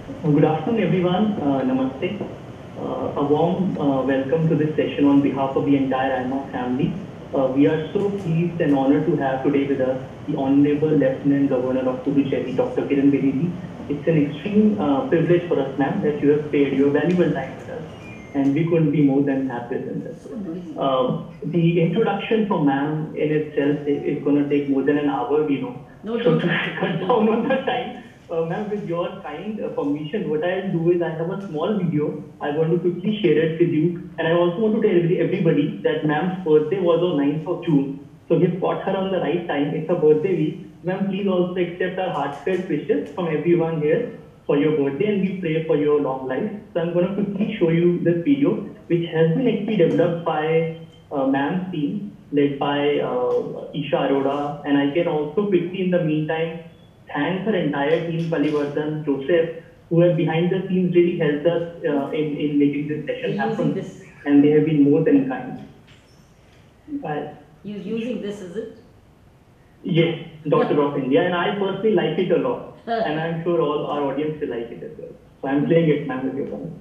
Good afternoon, everyone. Namaste. A warm welcome to this session on behalf of the entire IMA family. We are so pleased and honored to have today with us the Honorable Lieutenant Governor of Puducherry, Dr. Kiran Bedi. It's an extreme privilege for us, ma'am, that you have paid your valuable time with us, and we couldn't be more than happy with this. The introduction for ma'am in itself is going to take more than an hour, we know. No, So don't. to cut down on the time, ma'am, with your kind permission, what I'll do is I have a small video. I want to quickly share it with you. And I also want to tell everybody that ma'am's birthday was on 9th of June. So we've caught her on the right time. It's her birthday week. Ma'am, please also accept our heartfelt wishes from everyone here for your birthday, and we pray for your long life. So I'm going to quickly show you this video, which has been actually developed by ma'am's team, led by Isha Arora. And I can also quickly, in the meantime, thank her entire team, Palivardhan, Joseph, who have behind the scenes really helped us in making this session happen. And they have been more than kind. You're using this, is it? Yes, Daughter of India, and I personally like it a lot. And I'm sure all our audience will like it as well. So I'm playing it, ma'am, with your permission.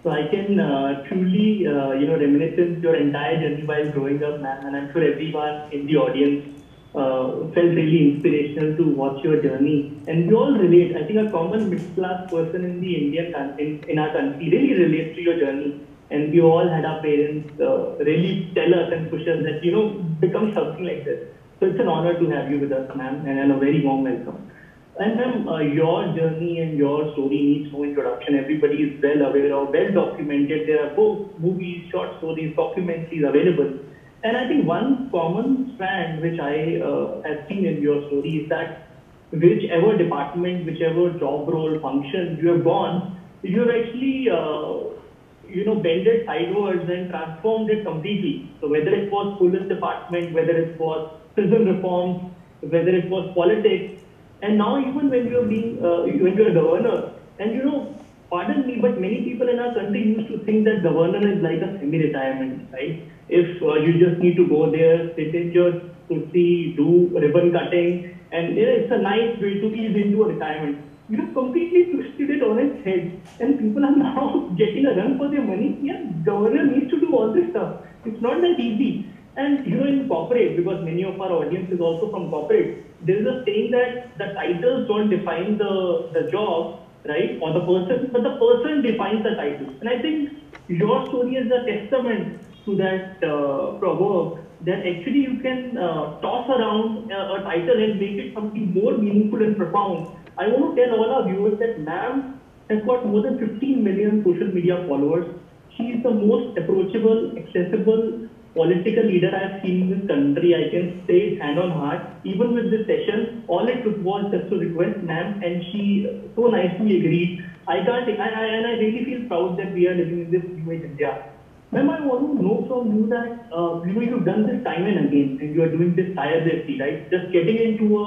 So I can truly, reminiscence your entire journey while growing up, ma'am, and I'm sure everyone in the audience felt really inspirational to watch your journey. And we all relate. I think a common middle-class person in the in our country really relates to your journey. And we all had our parents really tell us and push us that, become something like this. So it's an honor to have you with us, ma'am, and a very warm welcome. And ma'am, your journey and your story needs no introduction. Everybody is well aware of, well documented. There are both movies, short stories, documentaries available. And I think one common strand which I have seen in your story is that whichever department, whichever job role, function you have gone, you have actually, bended sideways and transformed it completely. So whether it was police department, whether it was prison reforms, whether it was politics, and now even when you're when you're a governor, and pardon me, but many people in our country used to think that governor is like a semi-retirement, right? If you just need to go there, sit in your kursi, do ribbon cutting, and it's a nice way to ease into a retirement. You have completely twisted it on its head, and people are now getting a run for their money. Yeah, governor needs to do all this stuff. It's not that easy. And in corporate, because many of our audience is also from corporate, there is a saying that the titles don't define the job, right, or the person, but the person defines the title. And I think your story is a testament to that proverb, that actually you can toss around a title and make it something more meaningful and profound. I want to tell all our viewers that ma'am has got more than 15 million social media followers. She is the most approachable, accessible, political leader I've seen in this country. I can say it hand on heart. Even with this session, all it took was just to request ma'am, and she so nicely agreed. And I really feel proud that we are living in this new age India. Ma'am, I want to know from you that you've done this time and again, and you are doing this tirelessly, right? Just getting into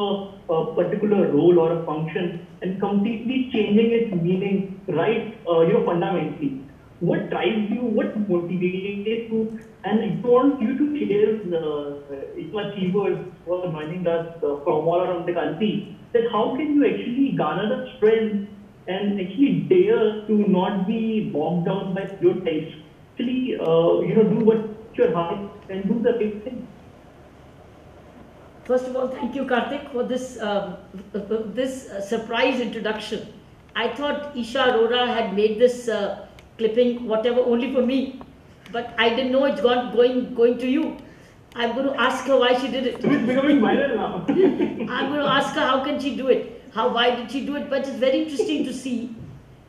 a particular role or a function and completely changing its meaning, right? Fundamentally. What drives you? What motivates you? And I want you to share achievers who are joining us from all around the country. That how can you actually garner the strength and actually dare to not be bogged down by stereotypes? Actually, do what your heart and do the big thing. First of all, thank you, Karthik, for this surprise introduction. I thought Isha Arora had made this clipping, whatever, only for me, but I didn't know it's going to you. I'm going to ask her why she did it. It's becoming viral now. I'm going to ask her how can she do it? Why did she do it? But it's very interesting to see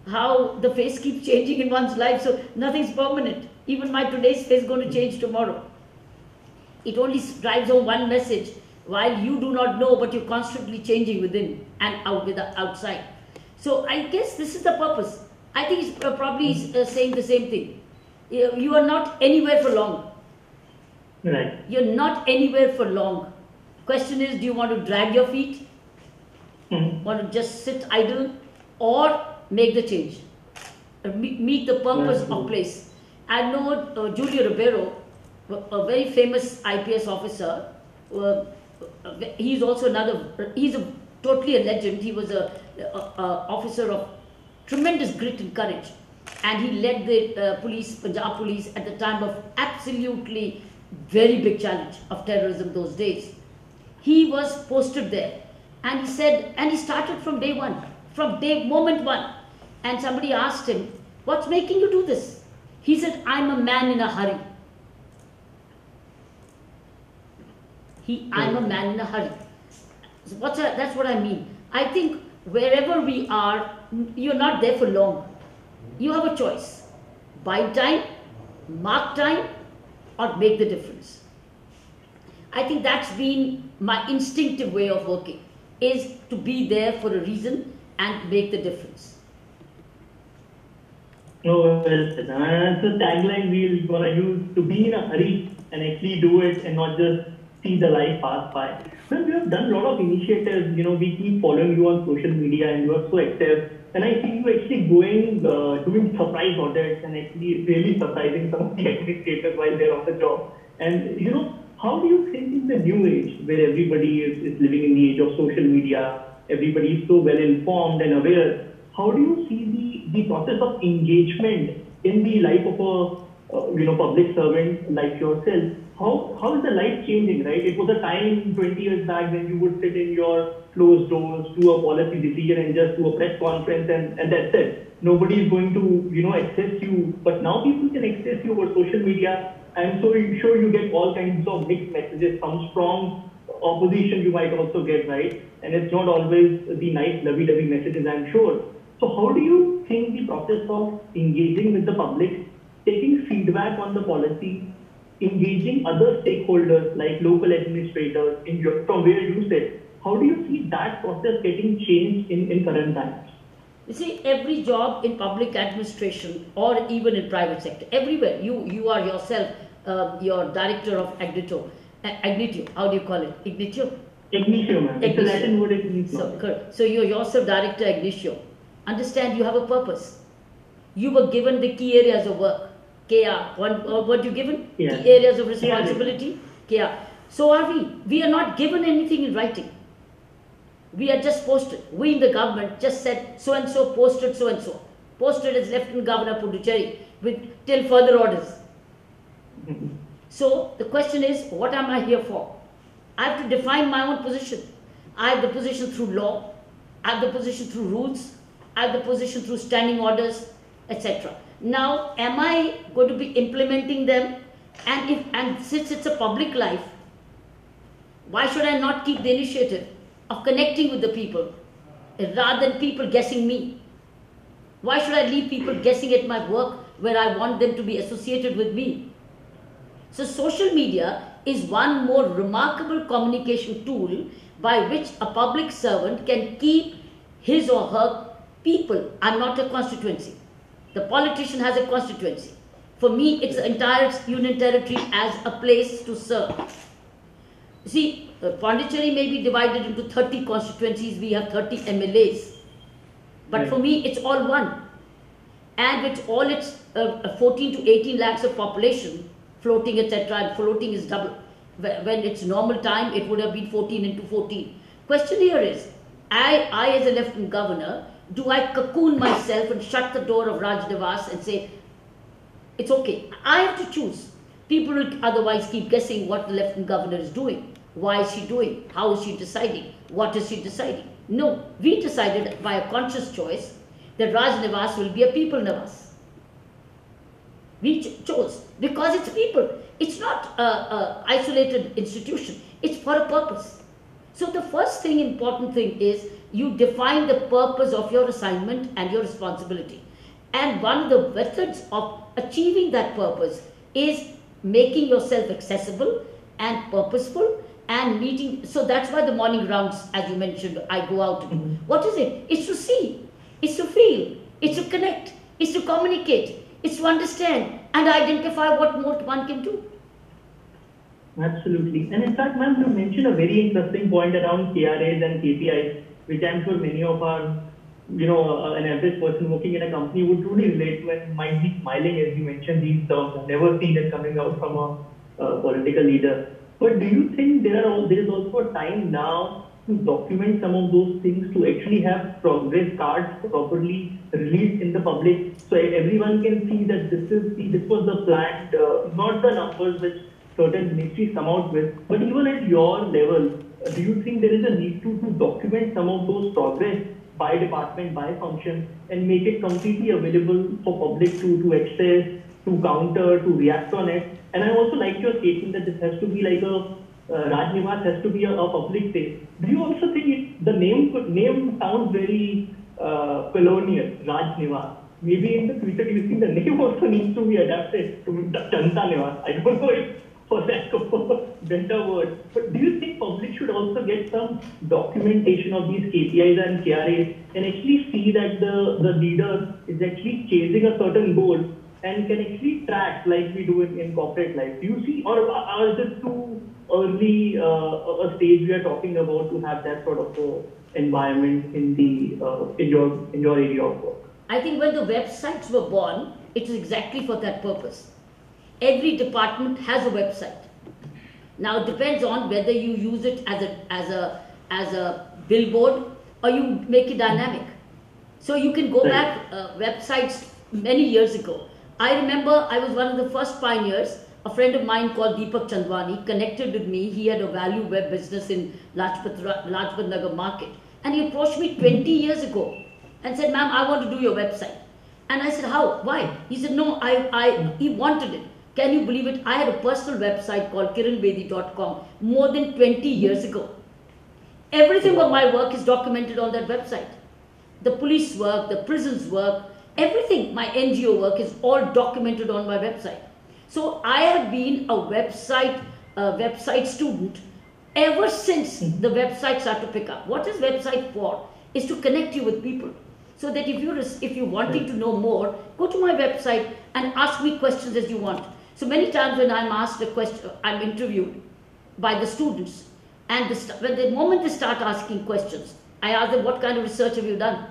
how the face keeps changing in one's life. So nothing's permanent. Even my today's face is going to change tomorrow. It only drives home one message. While you do not know, but you're constantly changing within and out with the outside. So I guess this is the purpose. I think he's probably saying the same thing. You are not anywhere for long. Right. You're not anywhere for long. Question is, do you want to drag your feet? Want to just sit idle? Or make the change? Meet the purpose of place. I know Julio Ribeiro, a very famous IPS officer. He's also he's totally a legend. He was a officer of tremendous grit and courage, and he led the Punjab police at the time of absolutely very big challenge of terrorism those days. He was posted there, and he said, and he started from day one, moment one, and somebody asked him, what's making you do this? He said, I'm a man in a hurry. I'm a man in a hurry. So that's what I mean. I think wherever we are, you're not there for long. You have a choice. Buy time, mark time, or make the difference. I think that's been my instinctive way of working, is to be there for a reason and make the difference. Oh, well said. That's the tagline we're going to use, to be in a hurry and actually do it and not just see the life pass by. Well, we have done a lot of initiatives. We keep following you on social media and you are so active. And I see you actually doing surprise audits and actually really surprising some of the administrators while they're on the job. And, how do you think in the new age where everybody is living in the age of social media, everybody is so well informed and aware, how do you see the process of engagement in the life of a public servant like yourself? How is the life changing, right? It was a time 20 years back when you would sit in your closed doors, do a policy decision and just do a press conference and that's it. Nobody is going to, access you. But now people can access you over social media. And so I'm sure you get all kinds of mixed messages. Some strong opposition you might also get, right? And it's not always the nice lovey-dovey messages, I'm sure. So how do you think the process of engaging with the public, taking feedback on the policy, engaging other stakeholders like local administrators from where you sit, how do you see that process getting changed in current times? You see, every job in public administration or even in private sector, everywhere, you are yourself your director of Ignitio, how do you call it? Ignitio? Ignitio, ma'am. It's a Latin word, Ignitio. So you're yourself director Ignitio. Understand you have a purpose. You were given the key areas of work. KR, what you given? Yes. Key areas of responsibility. KR. So are we. We are not given anything in writing. We are just posted. We in the government just said so and so posted so and so. Posted as Lieutenant Governor Puducherry till further orders. So the question is, what am I here for? I have to define my own position. I have the position through law. I have the position through rules. I have the position through standing orders, etc. Now, am I going to be implementing them? And since it's a public life, why should I not keep the initiative of connecting with the people rather than people guessing me? Why should I leave people guessing at my work where I want them to be associated with me? So social media is one more remarkable communication tool by which a public servant can keep his or her people. I'm not a constituency. The politician has a constituency. For me, it's the entire union territory as a place to serve. See, Pondicherry may be divided into 30 constituencies, we have 30 MLAs. But for me, it's all one. And with all its 14 to 18 lakhs of population, floating, etc., and floating is double. When it's normal time, it would have been 14 into 14. Question here is, I as a Lieutenant Governor, do I cocoon myself and shut the door of Raj Niwas and say, it's okay? I have to choose. People will otherwise keep guessing what the Lieutenant Governor is doing. Why is she doing? How is she deciding? What is she deciding? No, we decided by a conscious choice that Raj Niwas will be a people Niwas. We chose because it's people. It's not an isolated institution. It's for a purpose. So the first thing, important thing is you define the purpose of your assignment and your responsibility. And one of the methods of achieving that purpose is making yourself accessible and purposeful and meeting. So that's why the morning rounds, as you mentioned, I go out to do. What is it? It's to see, it's to feel, it's to connect, it's to communicate, it's to understand and identify what more one can do. Absolutely. And in fact, ma'am, you mentioned a very interesting point around KRAs and KPIs, which I'm sure many of our, an average person working in a company would truly relate to and might be smiling as you mentioned these terms. I've never seen it coming out from a political leader. But do you think there is also a time now to document some of those things, to actually have progress cards properly released in the public so everyone can see that this was the plan, not the numbers which certain ministries come out with, but even at your level, do you think there is a need to document some of those progress by department, by function, and make it completely available for public to access, to counter, to react on it? And I also like your statement that this has to be like Raj Niwas has to be a public place. Do you also think the name sounds very colonial, Raj Niwas? Maybe in the future, do you think the name also needs to be adapted to Janta Niwas? I don't know if for lack of a better word. But do you think public should also get some documentation of these KPIs and KRAs and actually see that the leader is actually chasing a certain goal and can actually track like we do in corporate life? Do you see, or is it too early a stage we are talking about to have that sort of environment in your area of work? I think when the websites were born, it is exactly for that purpose. Every department has a website. Now it depends on whether you use it as a billboard or you make it dynamic. So you can go back websites many years ago. I remember I was one of the first pioneers. A friend of mine called Deepak Chandwani connected with me. He had a value web business in Lajpat Nagar market. And he approached me 20 years ago and said, ma'am, I want to do your website. And I said, how? Why? He said, no, he wanted it. Can you believe it? I had a personal website called kiranbedi.com more than 20 years ago. Everything of my work is documented on that website. The police work, the prisons work, everything, my NGO work is all documented on my website. So I have been a website student ever since the websites start to pick up. What is website for? Is to connect you with people. So that if you're wanting to know more, go to my website and ask me questions as you want. So many times when I'm asked a question, I'm interviewed by the students, and the moment they start asking questions, I ask them, what kind of research have you done?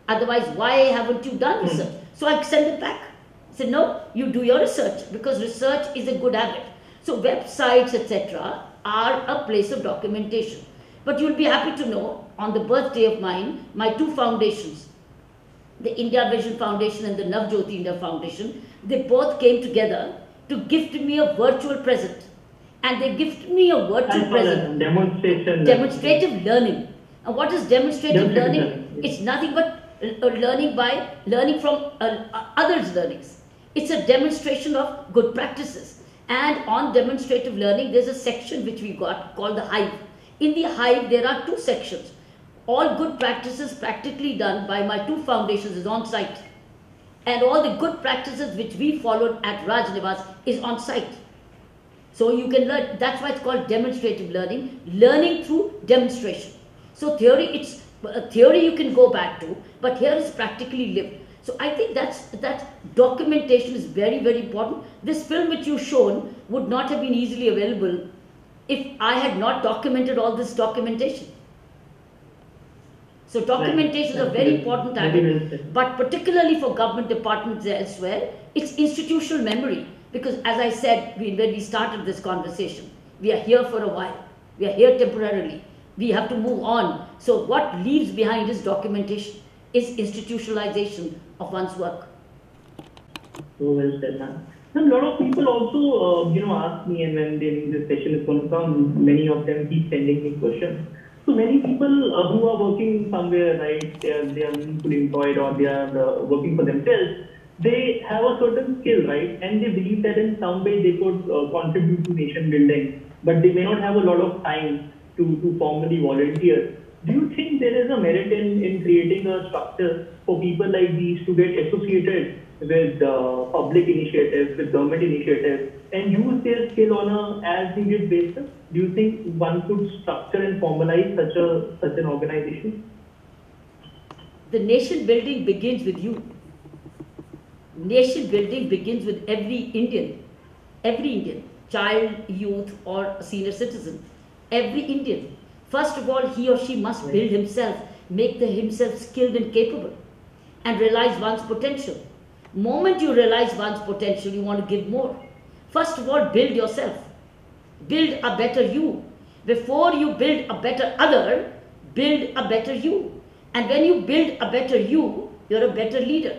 Otherwise, why haven't you done research? So I send it back. I say, no, you do your research, because research is a good habit. So websites, etc., are a place of documentation. But you'll be happy to know, on the birthday of mine, my two foundations, the India Vision Foundation and the Navjyoti India Foundation, they both came together to gift me a virtual present. And they gifted me a virtual present. Demonstrative learning. And what is demonstrative learning? It's nothing but learning from others' learnings. It's a demonstration of good practices. And on demonstrative learning, there's a section which we got called the Hive. In the Hive, there are two sections. All good practices practically done by my two foundations is on site. And all the good practices which we followed at Raj Niwas is on site. So you can learn, that's why it's called demonstrative learning, learning through demonstration. So theory you can go back to, but here is practically lived. So I think that documentation is very, very important. This film which you've shown would not have been easily available if I had not documented all this documentation. So documentation is a very important habit, but particularly for government departments elsewhere, it's institutional memory. Because as I said when we started this conversation, we are here for a while, we are here temporarily, we have to move on. So what leaves behind is documentation, is institutionalization of one's work. So well said, ma'am. A lot of people also, ask me, and when this session is going to come, many of them keep sending me questions. So many people who are working somewhere, right, they are meaningfully employed or they are working for themselves, they have a certain skill, right, and they believe that in some way they could contribute to nation building, but they may not have a lot of time to formally volunteer. Do you think there is a merit in creating a structure for people like these to get associated with public initiatives, with government initiatives, and use their skill on a as-needed basis? Do you think one could structure and formalize such an organization? The nation building begins with you. Nation building begins with every Indian, child, youth, or senior citizen. Every Indian. First of all, he or she must build himself, make himself skilled and capable, and realize one's potential. Moment you realize one's potential, you want to give more. First of all, build yourself. Build a better you. Before you build a better other, build a better you. And when you build a better you, you're a better leader.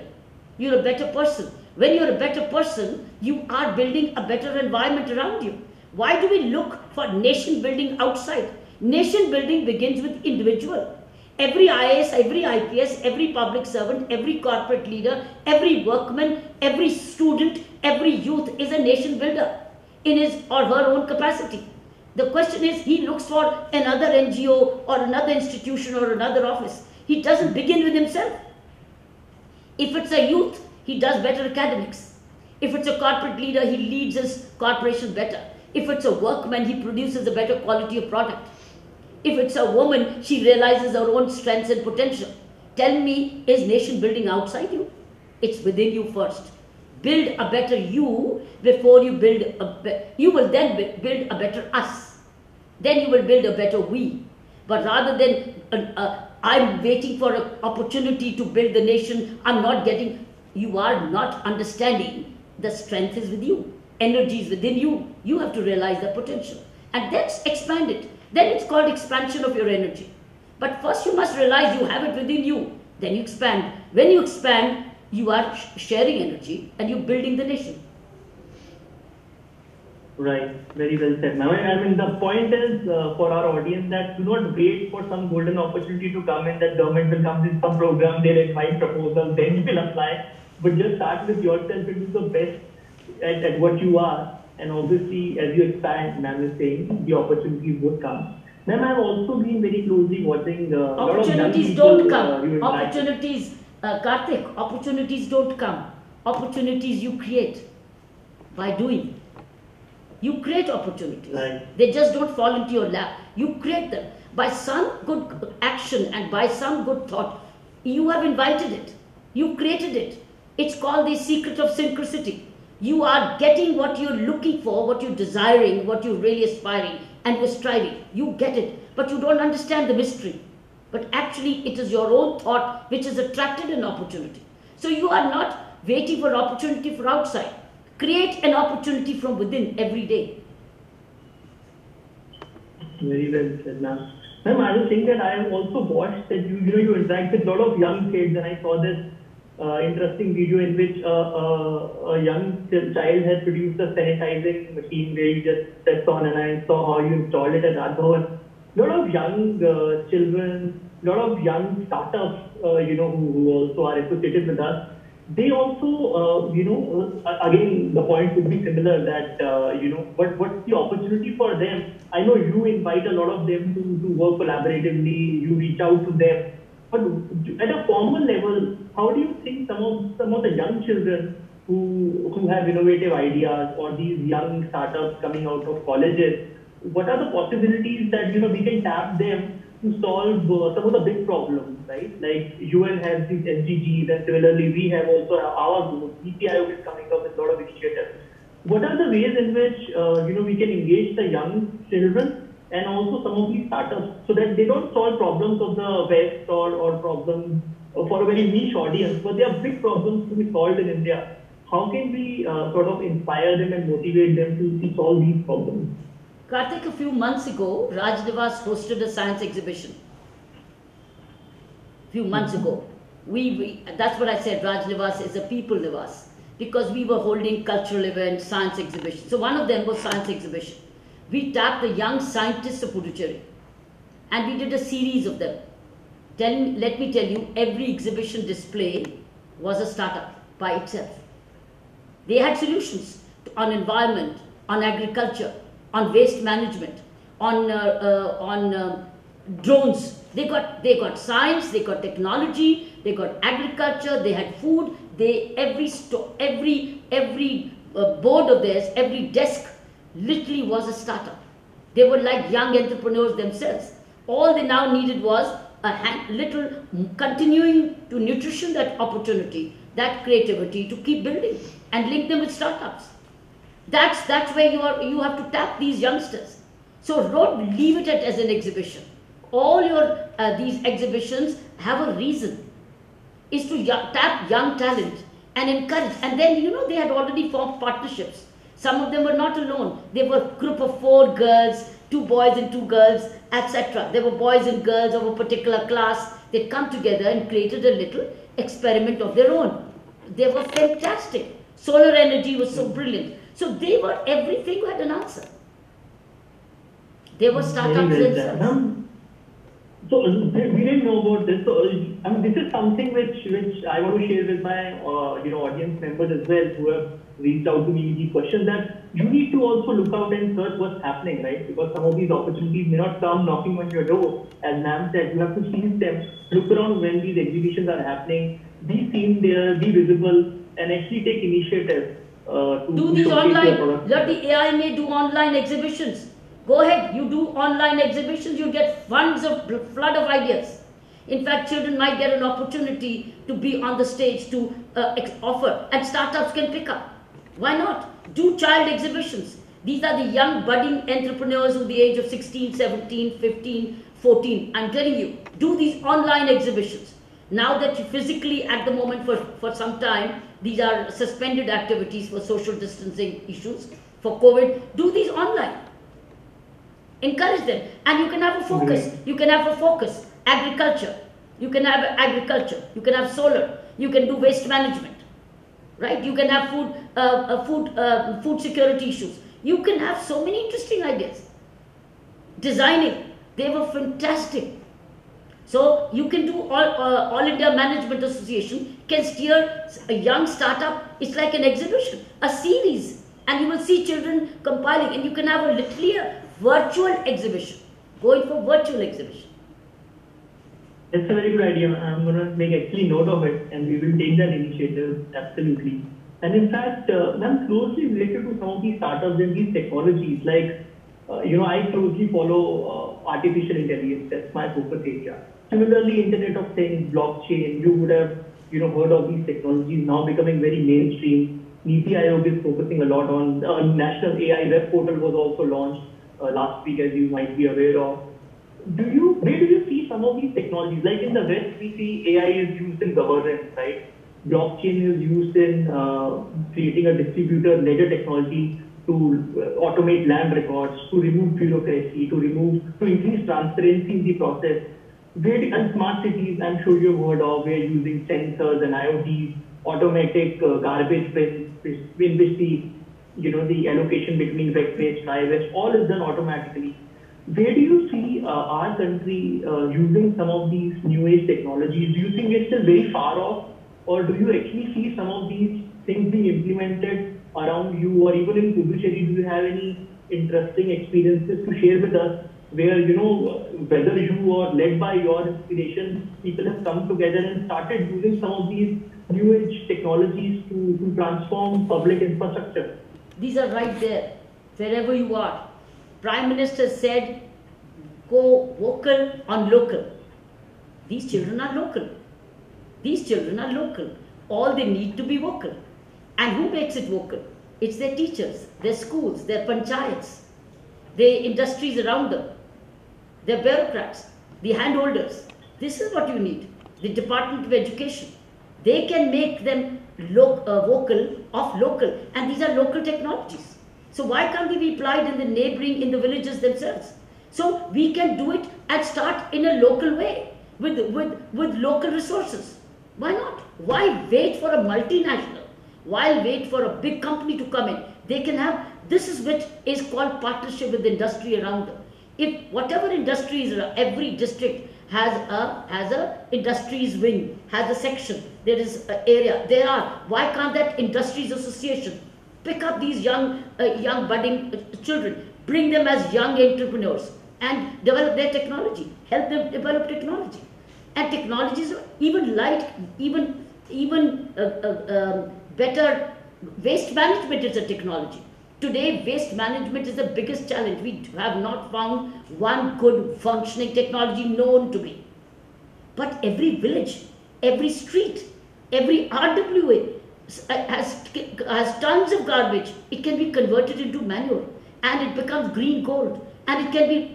You're a better person. When you're a better person, you are building a better environment around you. Why do we look for nation building outside? Nation building begins with individual. Every IAS, every IPS, every public servant, every corporate leader, every workman, every student, every youth is a nation builder in his or her own capacity. The question is, he looks for another NGO or another institution or another office. He doesn't begin with himself. If it's a youth, he does better academics. If it's a corporate leader, he leads his corporation better. If it's a workman, he produces a better quality of product. If it's a woman, she realizes her own strengths and potential. Tell me, is nation building outside you? It's within you first. Build a better you before you build you will then build a better us. Then you will build a better we. But rather than I'm waiting for an opportunity to build the nation, I'm not getting, you are not understanding the strength is with you. Energy is within you. You have to realize the potential. And then expand it. Then it's called expansion of your energy. But first you must realize you have it within you. Then you expand. When you expand, you are sharing energy and you're building the nation. Right. Very well said, ma'am. I mean, the point is for our audience that do not wait for some golden opportunity to come in, that government will come with some program, they'll invite proposals, then you will apply. But just start with yourself and do the best at what you are. And obviously, as you expand, ma'am is saying, the opportunities would come. Ma'am, I've also been very closely watching opportunities don't come. Karthik, opportunities don't come. Opportunities you create by doing. You create opportunities. Right. They just don't fall into your lap. You create them. By some good action and by some good thought, you have invited it. You created it. It's called the secret of synchronicity. You are getting what you're looking for, what you're desiring, what you're really aspiring, and you're striving. You get it, but you don't understand the mystery. But actually, it is your own thought which has attracted an opportunity. So you are not waiting for opportunity from outside. Create an opportunity from within every day. Very well said, ma'am. Ma'am, I was saying that I have also watched that you interact with a lot of young kids, and I saw this interesting video in which a young child has produced a sanitizing machine where you just steps on, and I saw how you installed it at Rajbhavan. A lot of young children, a lot of young startups, who also are associated with us. They also, again, the point would be similar that, what's the opportunity for them? I know you invite a lot of them to work collaboratively, you reach out to them. But at a formal level, how do you think some of the young children who have innovative ideas, or these young startups coming out of colleges, what are the possibilities that we can tap them to solve some of the big problems, right? Like UN has these SDGs, and similarly we have also our group. NITI Aayog is coming up with a lot of initiatives. What are the ways in which we can engage the young children and also some of these startups so that they don't solve problems of the West, or problems for a very niche audience, but they are big problems to be solved in India? How can we sort of inspire them and motivate them to solve these problems? Karthik, a few months ago, Raj Nivas hosted a science exhibition. Few months ago. That's what I said, Raj Nivas is a people Nivas, because we were holding cultural events, science exhibitions. So one of them was science exhibition. We tapped the young scientists of Puducherry, and we did a series of them. Let me tell you, every exhibition display was a startup by itself. They had solutions on environment, on agriculture, on waste management, on drones. They got science, they got technology, they got agriculture, they had food. Every board of theirs, every desk literally was a startup. They were like young entrepreneurs themselves. All they now needed was a little continuing to nutrition that opportunity, that creativity, to keep building and link them with startups. That's where you have to tap these youngsters. So don't leave it as an exhibition. All your these exhibitions have a reason, is to tap young talent and encourage. And then they had already formed partnerships. Some of them were not alone. They were a group of 4 girls, 2 boys and 2 girls, etc. They were boys and girls of a particular class. They come together and created a little experiment of their own. They were fantastic. Solar energy was so brilliant. So they were everything who had an answer. They were startups themselves. So we didn't know about this. So this is something which I want to share with my audience members as well, who have reached out to me with these questions, that you need to also look out and search what's happening, right? Because some of these opportunities may not come knocking on your door. As Ma'am said, you have to seize them, look around when these exhibitions are happening, be seen there, be visible, and actually take initiative to do these online. Let the AIMA do online exhibitions. Go ahead, you do online exhibitions, you get flood of ideas. In fact, children might get an opportunity to be on the stage to offer, and startups can pick up. Why not? Do child exhibitions. These are the young budding entrepreneurs of the age of 16, 17, 15, 14. I'm telling you, do these online exhibitions. Now that you physically, at the moment for some time, these are suspended activities for social distancing issues, for COVID, do these online. Encourage them, and you can have a focus. You can have a focus. Agriculture. You can have agriculture. You can have solar. You can do waste management, right? You can have food security issues. You can have so many interesting ideas. Designing. They were fantastic. So you can do All India Management Association can steer a young startup. It's like an exhibition, a series, and you will see children compiling, and you can have literally a virtual exhibition, going for virtual exhibition. That's a very good idea. I'm going to make actually note of it, and we will take that initiative, absolutely. And in fact, I'm closely related to some of these startups and these technologies. Like, I closely follow artificial intelligence. That's my focus area. Similarly, Internet of Things, blockchain, you would have heard of these technologies now becoming very mainstream. NITI Aayog is focusing a lot on National AI Web Portal was also launched last week, as you might be aware of. Where do you see some of these technologies? Like in the West, we see AI is used in governance, right? Blockchain is used in creating a distributor ledger technology to automate land records, to remove bureaucracy, to increase transparency in the process. And smart cities, I'm sure you've heard of, we're using sensors and IoTs, automatic garbage bins, in which the allocation between wet waste, dry waste, all is done automatically. Where do you see our country using some of these new age technologies? Do you think it's still very far off, or do you actually see some of these things being implemented around you, or even in Puducherry? Do you have any interesting experiences to share with us where, you know, whether you or led by your inspiration, people have come together and started using some of these new age technologies to transform public infrastructure. These are right there, wherever you are. Prime Minister said, go vocal on local. These children are local. These children are local. All they need to be vocal. And who makes it vocal? It's their teachers, their schools, their panchayats, their industries around them, their bureaucrats, the handholders. This is what you need. The Department of Education. They can make them vocal of local. And these are local technologies. So why can't they be applied in the neighboring, in the villages themselves? So we can do it and start in a local way with local resources. Why not? Why wait for a multinational? Why wait for a big company to come in? They can have, this is which is called partnership with the industry around them. If whatever industries, every district has a industries wing, has a section, there is an area, why can't that industries association pick up these young budding children, bring them as young entrepreneurs and develop their technology, help them develop technology. And technologies, even better waste management is a technology. Today, waste management is the biggest challenge. We have not found one good functioning technology known to be. But every village, every street, every RWA has tons of garbage. It can be converted into manure and it becomes green gold. And it can be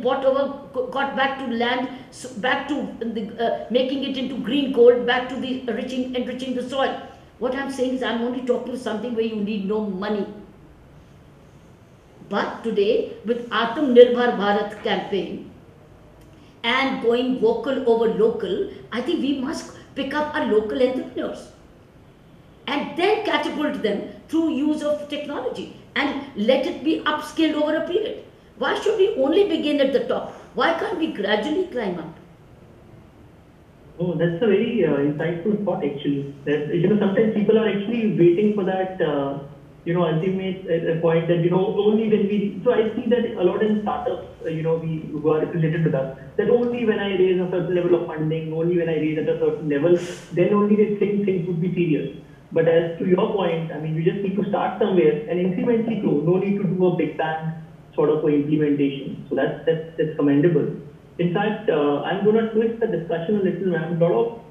got back to land, back to making it into green gold, back to the enriching the soil. What I'm saying is I'm only talking something where you need no money. But today, with Atmanirbhar Bharat campaign and going vocal over local, I think we must pick up our local entrepreneurs and then catapult them through use of technology and let it be upskilled over a period. Why should we only begin at the top? Why can't we gradually climb up? Oh, that's a very insightful thought actually. That, you know, sometimes people are actually waiting for that, you know, ultimate point that, you know, only when we, so I see that a lot in startups, you know, who are related to that only when I raise a certain level of funding, only when I raise at a certain level, then only they think things would be serious. But as to your point, I mean, you just need to start somewhere and incrementally grow. No need to do a big bang sort of implementation. So that's commendable. In fact, I'm going to twist the discussion a little, ma'am. A lot of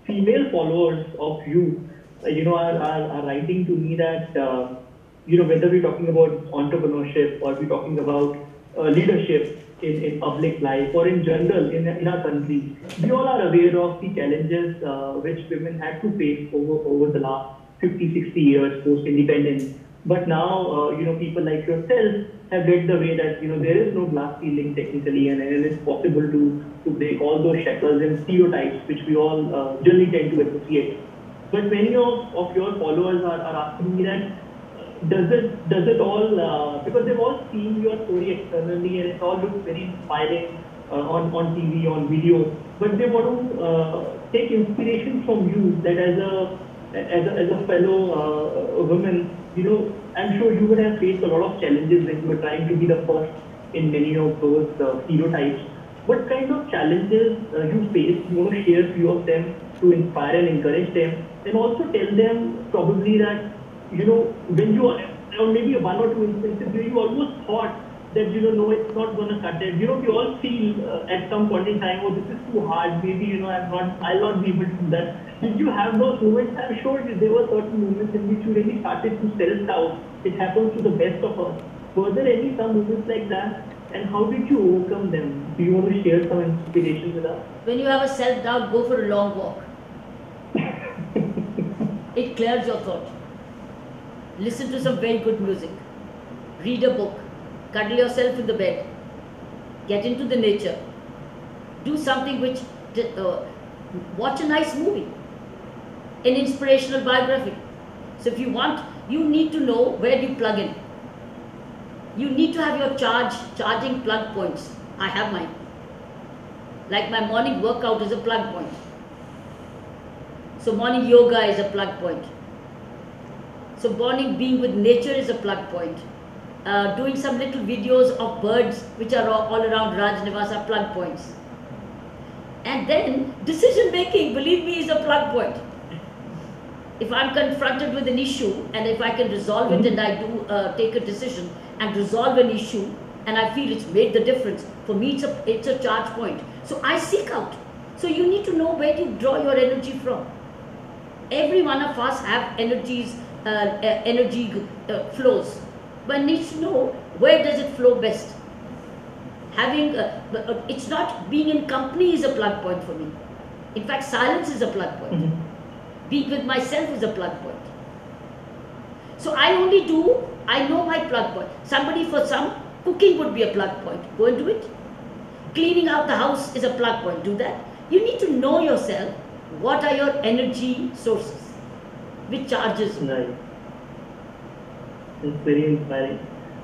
female followers of you, you know, are writing to me that, you know, whether we're talking about entrepreneurship or we're talking about leadership in public life or in general in our country, we all are aware of the challenges which women had to face over the last 50, 60 years post-independence. But now, you know, people like yourself have led the way that, you know, there is no glass ceiling technically, and it is possible to break all those shackles and stereotypes which we all generally tend to associate. But many of your followers are asking me that, does it all, because they've all seen your story externally and it all looks very inspiring on TV, on video, but they want to take inspiration from you, that as a fellow woman, you know, I'm sure you would have faced a lot of challenges when you were trying to be the first in many of those stereotypes. What kind of challenges you faced? You want to share a few of them to inspire and encourage them, and also tell them probably that, you know, when you are, or maybe one or two instances where you almost thought that, you know, no, it's not going to cut it. You know, we all feel at some point in time, oh, this is too hard. Maybe, you know, I'll not be able to do that. Did you have those moments? I'm sure there were certain moments in which you really started to self-doubt. It happens to the best of us. Were there some moments like that? And how did you overcome them? Do you want to share some inspiration with us? When you have a self-doubt, go for a long walk. It clears your thought. Listen to some very good music. Read a book. Cuddle yourself in the bed. Get into the nature. Do something which, watch a nice movie. An inspirational biography. So if you want, you need to know where you plug in. You need to have your charging plug points. I have mine. Like my morning workout is a plug point. So morning yoga is a plug point. So morning being with nature is a plug point. doing some little videos of birds which are all around Rajnivasa plug points. And then decision making, believe me, is a plug point. If I'm confronted with an issue and if I can resolve it and I do take a decision and resolve an issue and I feel it's made the difference, for me it's a charge point. So I seek out. So you need to know where to draw your energy from. Every one of us have energy flows. But needs to know where does it flow best. It's not being in company is a plug point for me. In fact, silence is a plug point. Being with myself is a plug point. So I know my plug point. For some, cooking would be a plug point. Go and do it. Cleaning out the house is a plug point. Do that. You need to know yourself. What are your energy sources? Which charges you? Right. It's very inspiring.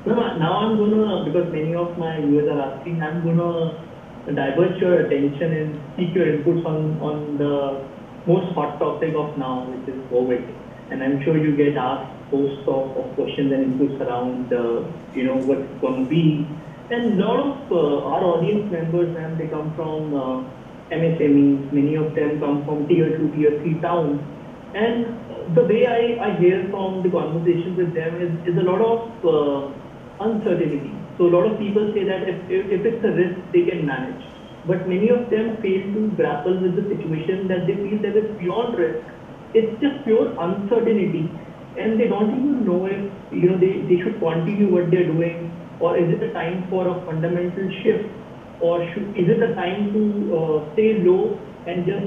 Now I'm going to, because many of my viewers are asking, I'm going to divert your attention and seek your inputs on the most hot topic of now, which is COVID. And I'm sure you get asked hosts of questions and inputs around, what's it going to be. And a lot of our audience members, and they come from MSMEs, many of them come from tier 2, tier 3 towns. And the way I hear from the conversations with them is a lot of uncertainty. So a lot of people say that if it's a risk, they can manage. But many of them fail to grapple with the situation that they feel that it's beyond risk. It's just pure uncertainty. And they don't even know if they should continue what they're doing, or is it a time for a fundamental shift, or is it a time to stay low and just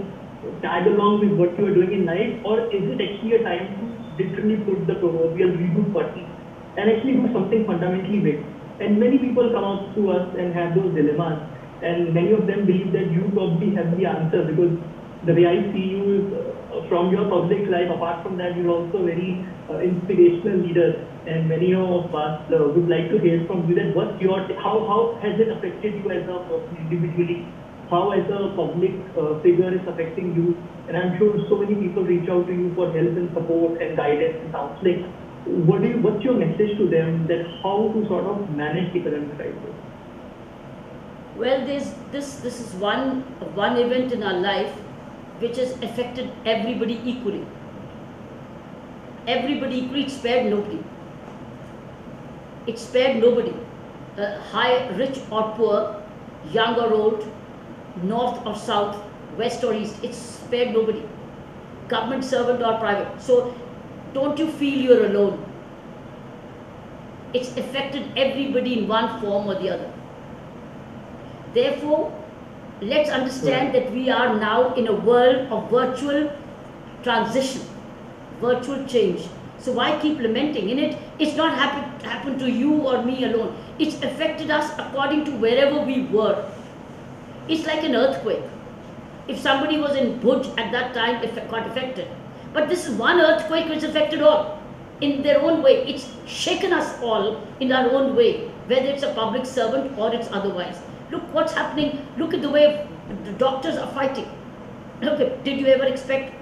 tag along with what you are doing in life, or is it actually a time to literally put the proverbial reboot button and actually do something fundamentally big? And many people come up to us and have those dilemmas, and many of them believe that you probably have the answer, because the way I see you is from your public life. Apart from that, you're also a very inspirational leader, and many of us would like to hear from you that how has it affected you as a person individually, how as a public figure is affecting you. And I'm sure so many people reach out to you for help and support and guidance and counseling. What's your message to them, that how to sort of manage the current crisis? Well, this is one event in our life which has affected everybody equally. Everybody equally. It spared nobody. It spared nobody. High, rich or poor, young or old, north or south, west or east. It spared nobody. Government servant or private. So don't you feel you're alone. It's affected everybody in one form or the other. Therefore, let's understand that we are now in a world of virtual transition, virtual change. So why keep lamenting in it? It's not happened to you or me alone. It's affected us according to wherever we were. It's like an earthquake. If somebody was in Bhuj at that time, it got affected. But this is one earthquake which affected all in their own way. It's shaken us all in our own way, whether it's a public servant or it's otherwise. Look what's happening. Look at the way the doctors are fighting. Okay, did you ever expect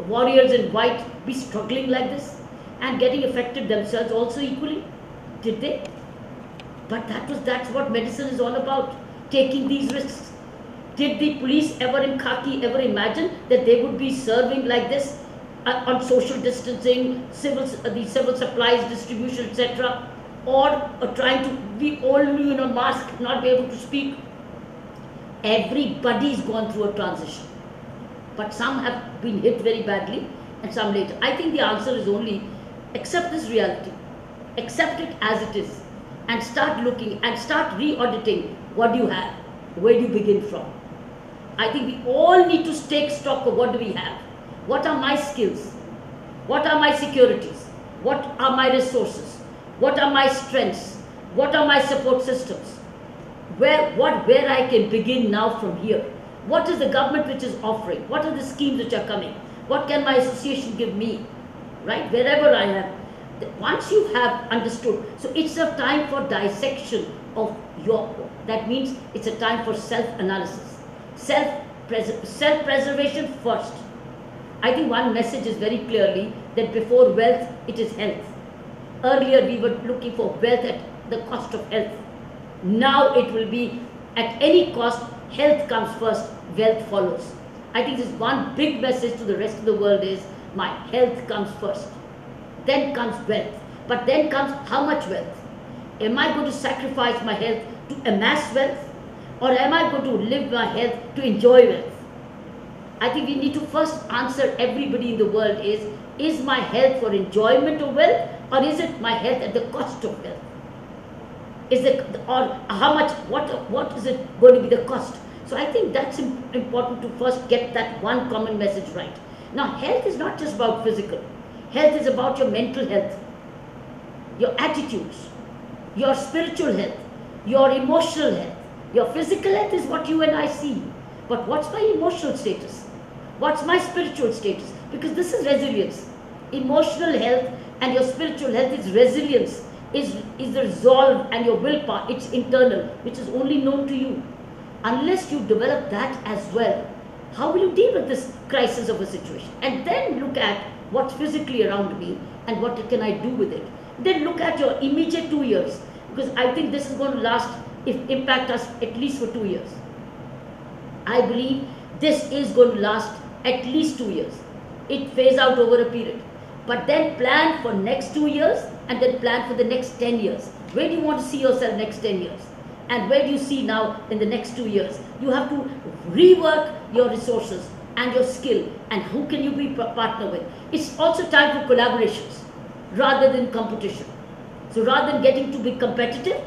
warriors in white be struggling like this and getting affected themselves also equally? Did they? But that's what medicine is all about, taking these risks. Did the police ever in khaki ever imagine that they would be serving like this on social distancing, the civil supplies distribution, etc., or trying to be only in a mask, not be able to speak? Everybody's gone through a transition, but some have been hit very badly and some later. I think the answer is only accept this reality, accept it as it is, and start looking and start re-auditing what do you have, where do you begin from. I think we all need to take stock of what do we have, what are my skills, what are my securities, what are my resources, what are my strengths, what are my support systems, where I can begin now from here. What is the government which is offering? What are the schemes which are coming? What can my association give me? Right, wherever I am. Once you have understood, so it's a time for dissection of that means it's a time for self-analysis, self-preservation first. I think one message is very clearly that before wealth, it is health. Earlier we were looking for wealth at the cost of health. Now it will be at any cost, health comes first, wealth follows. I think this one big message to the rest of the world is my health comes first. Then comes wealth. But then comes how much wealth? Am I going to sacrifice my health to amass wealth? Or am I going to live my health to enjoy wealth? I think we need to first answer everybody in the world is my health for enjoyment of wealth, or is it my health at the cost of wealth? Is it, or how much, what is it going to be the cost? So I think that's important to first get that one common message right. Now health is not just about physical. Health is about your mental health, your attitudes, your spiritual health, your emotional health. Your physical health is what you and I see. But what's my emotional status? What's my spiritual status? Because this is resilience. Emotional health and your spiritual health is resilience, is the resolve and your willpower. It's internal, which is only known to you. Unless you develop that as well, how will you deal with this crisis of a situation? And then look at what's physically around me and what can I do with it. Then look at your immediate 2 years, because I think this is going to last, impact us at least for 2 years. I believe this is going to last at least 2 years. It phase out over a period. But then plan for next 2 years and then plan for the next 10 years. Where do you want to see yourself next 10 years? And where do you see now in the next 2 years? You have to rework your resources and your skill and who can you be partner with. It's also time for collaborations rather than competition. So rather than getting to be competitive,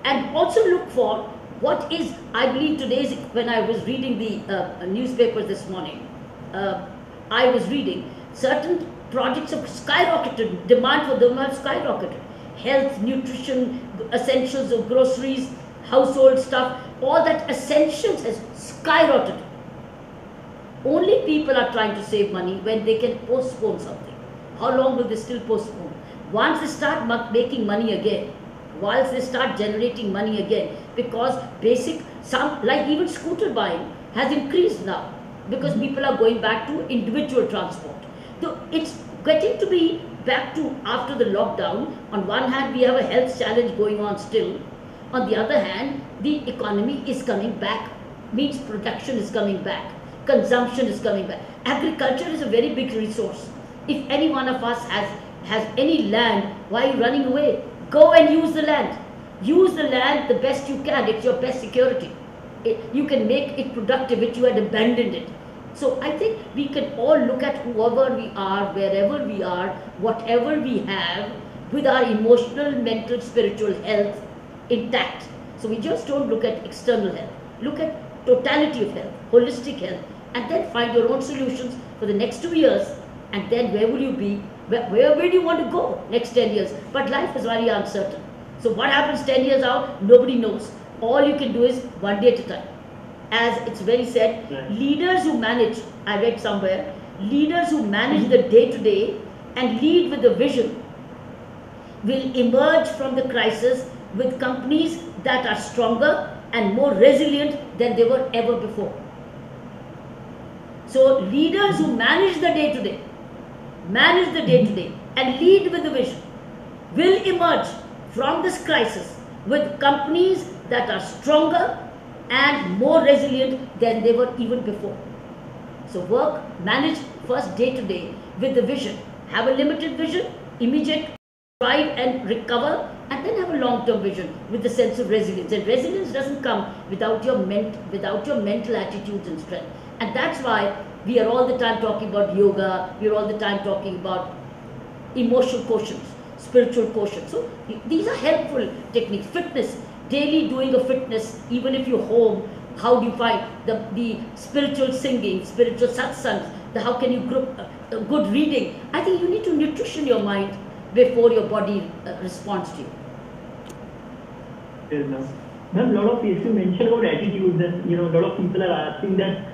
and also look for what is, I believe today's, when I was reading the newspapers this morning, I was reading certain projects have skyrocketed, demand for them have skyrocketed. Health, nutrition, essentials of groceries, household stuff, all that essentials has skyrocketed. Only people are trying to save money when they can postpone something. How long will they still postpone? Once they start making money again, once they start generating money again, because basic, some, like even scooter buying has increased now, because people are going back to individual transport. So it's getting to be back to after the lockdown. On one hand, we have a health challenge going on still. On the other hand, the economy is coming back, means production is coming back, consumption is coming back. Agriculture is a very big resource. If any one of us has any land, why are you running away? Go and use the land. Use the land the best you can. It's your best security. You can make it productive if you had abandoned it. So I think we can all look at whoever we are, wherever we are, whatever we have, with our emotional, mental, spiritual health intact. So we just don't look at external health. Look at totality of health, holistic health, and then find your own solutions for the next 2 years. And then where will you be? Where do you want to go next 10 years? But life is very uncertain. So what happens 10 years out, nobody knows. All you can do is one day at a time. As it's very said, right. Leaders who manage, I read somewhere, leaders who manage the day-to-day and lead with a vision will emerge from the crisis with companies that are stronger and more resilient than they were ever before. So leaders who manage the day-to-day, and lead with the vision will emerge from this crisis with companies that are stronger and more resilient than they were even before. So work, manage first day to day with the vision. Have a limited vision, immediate drive and recover, and then have a long-term vision with the sense of resilience. And resilience doesn't come without your mental attitudes and strength. And that's why we are all the time talking about yoga, we are all the time talking about emotional quotients, spiritual quotient. So these are helpful techniques. Fitness, daily doing a fitness, even if you're home, how do you find the spiritual singing, spiritual satsangs, how can you group good reading? I think you need to nutrition your mind before your body responds to you. Yes, ma'am. Ma'am, a lot of people mention about attitudes, and a lot of people are asking that,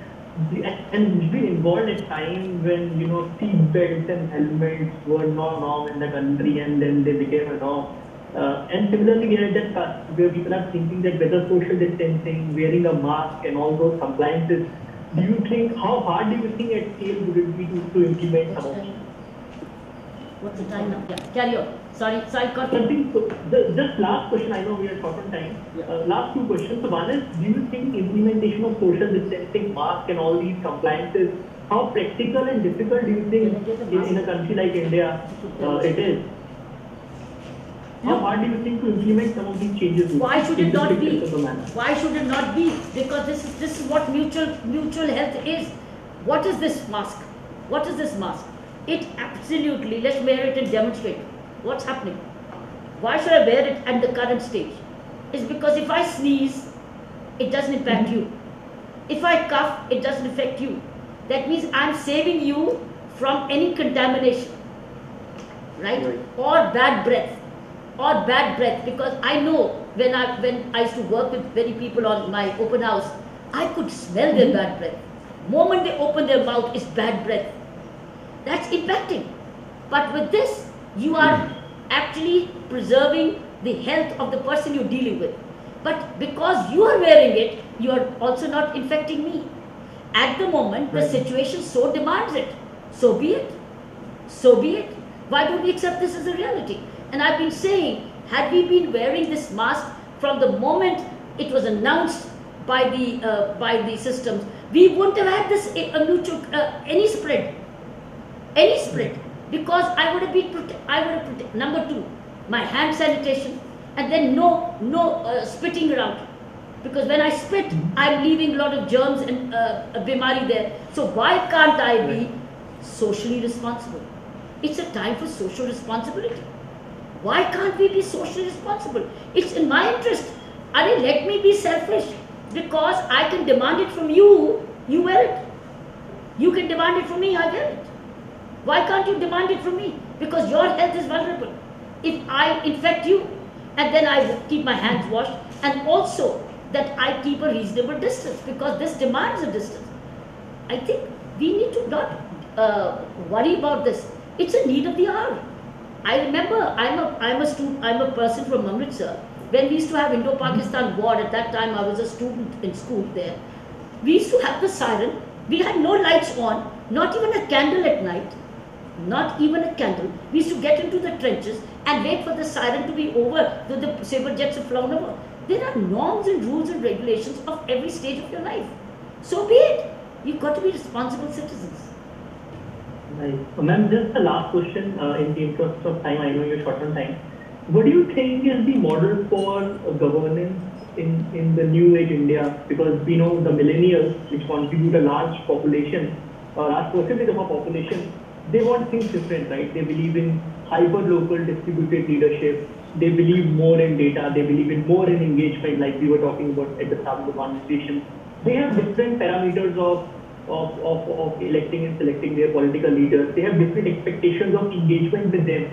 and we've been involved at times when seat belts and helmets were not norm in the country, and then they became a norm. And similarly, we are at that where people are thinking that whether social distancing, wearing a mask, and all those compliances, do you think, how hard do you think at scale would it be to implement some of them? What's the time now? Yeah, carry on. Sorry, cut I you. think so. Just last question, I know we are short on time. Last two questions. So one is, do you think implementation of social distancing, mask and all these compliances, how practical and difficult do you think in a country like India it is? How hard do you think to implement some of these changes? Why should it not be? Manner? Why should it not be? Because this is what mutual health is. What is this mask? What is this mask? It absolutely, let's wear it and demonstrate what's happening. Why should I wear it at the current stage? It's because if I sneeze, it doesn't impact you. If I cough, it doesn't affect you. That means I'm saving you from any contamination, right? Or bad breath. Because I know when I used to work with many people on my open house, I could smell their bad breath. Moment they open their mouth is bad breath. That's impacting. But with this, you are actually preserving the health of the person you're dealing with. But because you are wearing it, you are also not infecting me. At the moment, the situation so demands it. So be it. So be it. Why don't we accept this as a reality? And I've been saying, had we been wearing this mask from the moment it was announced by the systems, we wouldn't have had this any spread, because I would have been number two, my hand sanitation, and then no spitting around, because when I spit, I'm leaving a lot of germs and bimari there. So why can't I be socially responsible? It's a time for social responsibility. Why can't we be socially responsible? It's in my interest. Let me be selfish, because I can demand it from you, you wear it. You can demand it from me, I wear it. Why can't you demand it from me? Because your health is vulnerable. If I infect you, and then I keep my hands washed, and also that I keep a reasonable distance, because this demands a distance. I think we need to not worry about this. It's a need of the hour. I remember I'm a person from Amritsar. When we used to have Indo-Pakistan war, at that time I was a student in school there. We used to have the siren. We had no lights on, not even a candle at night. Not even a candle. We used to get into the trenches and wait for the siren to be over, so the saber jets have flown over. There are norms and rules and regulations of every stage of your life. So be it. You've got to be responsible citizens. Right. Ma'am, just the last question in the interest of time. I know you're short on time. What do you think is the model for governance in the new age India? Because we know the millennials, which contribute a large population, or large percentage of our population, they want things different, right? They believe in hyper-local distributed leadership. They believe more in data. They believe in more in engagement, like we were talking about at the start of the conversation. They have different parameters of electing and selecting their political leaders. They have different expectations of engagement with them.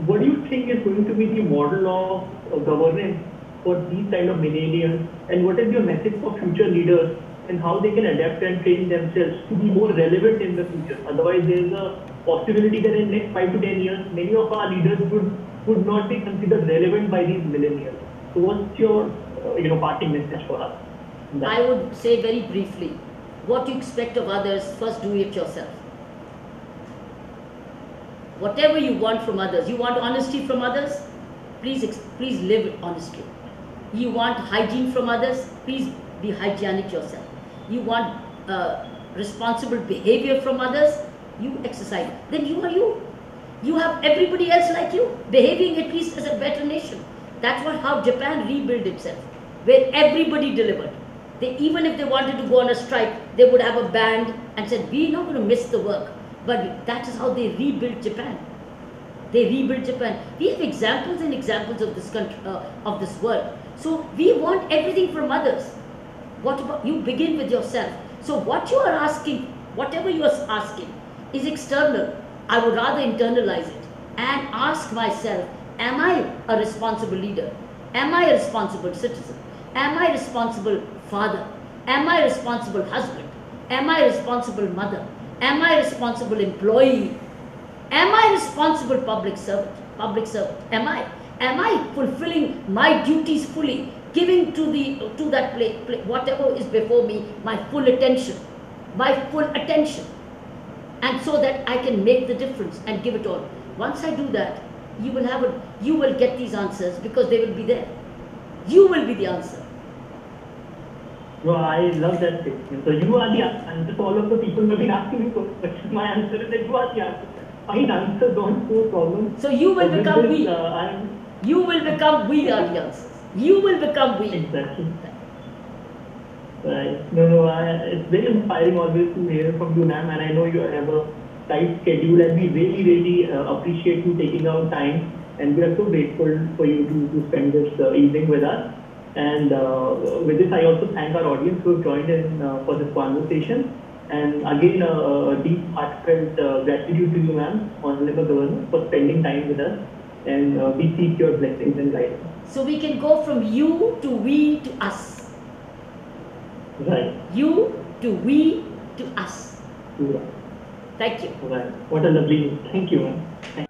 What do you think is going to be the model of governance for these kind of millennials? And what is your message for future leaders and how they can adapt and train themselves to be more relevant in the future? Otherwise, there is a possibility that in the next 5 to 10 years, many of our leaders would not be considered relevant by these millennials. So what's your parting message for us? I would say very briefly, what you expect of others, first do it yourself. Whatever you want from others, you want honesty from others, please live honestly. You want hygiene from others, please be hygienic yourself. You want responsible behavior from others, you exercise. Then you are you. You have everybody else like you, behaving at least as a better nation. That's how Japan rebuilt itself, where everybody delivered. Even if they wanted to go on a strike, they would have a band and said, we're not going to miss the work. But that is how they rebuilt Japan. They rebuilt Japan. We have examples and examples of this country, of this world. So we want everything from others. What about you? Begin with yourself. So what you are asking, whatever you are asking, is external. I would rather internalize it and ask myself, am I a responsible leader? Am I a responsible citizen? Am I a responsible father? Am I a responsible husband? Am I a responsible mother? Am I a responsible employee? Am I a responsible public servant? Am I fulfilling my duties fully, giving to that whatever is before me my full attention, and so that I can make the difference and give it all. Once I do that, you will get these answers because they will be there. You will be the answer. No, I love that statement. So you are the answer to all of the people who have been asking me questions. My answer is that you are the answer. Find answers on to problems. So you will become we. You will become we are the answers. You will become we. Exactly. Right. No, it's very inspiring always to hear from you, ma'am. And I know you have a tight schedule, and we really, really appreciate you taking out time. And we are so grateful for you to spend this evening with us. And with this, I also thank our audience who have joined in for this conversation. And again, a deep, heartfelt gratitude to you, ma'am, Honorable Governor, for spending time with us. And we seek your blessings and guidance. So we can go from you to we to us. Right. You to we to us. Yeah. Thank you. Right. What a lovely. Thank you, ma'am.